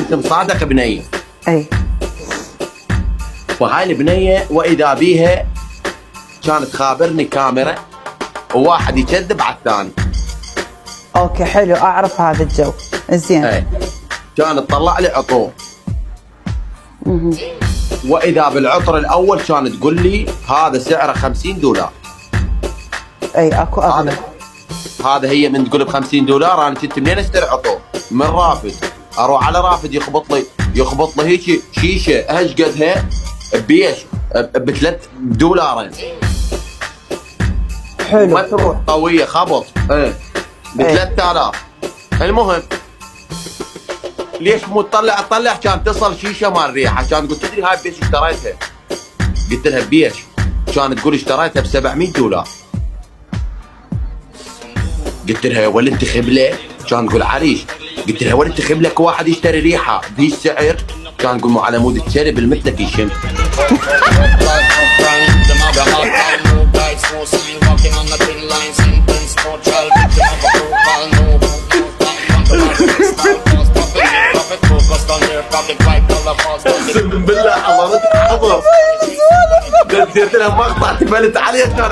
كنت مصادق بنيه. اي. وهاي البنيه واذا بيها كانت تخابرني كاميرا وواحد يكذب على الثاني. اوكي حلو، اعرف هذا الجو. زين. اي. كانت تطلع لي عطور. واذا بالعطر الاول كانت تقول لي هذا سعره $50. اي اكو اغلى. هذا هي من تقول $50 انا كنت منين اشتري عطور؟ من رافد. اروح على رافد يخبط لي هيك شيشه ايش قدها بيش $3. حلو. ما تروح قويه خبط ب3000. المهم ليش مو تطلع كان تصل شيشه مال ريحه، كان قلت تدري هاي بيش اشتريتها؟ قلت لها بيش؟ كانت تقول اشتريتها $700. قلت لها يا ولد انت خبله؟ كان تقول عريش. قلت لها ولد انت خبلك واحد يشتري ريحه بهي السعر؟ كان تقول مو على مود الشرب المثلك يشم. اقسم بالله حضرتك حضر. قلت لها مقطع تبلت عليه كان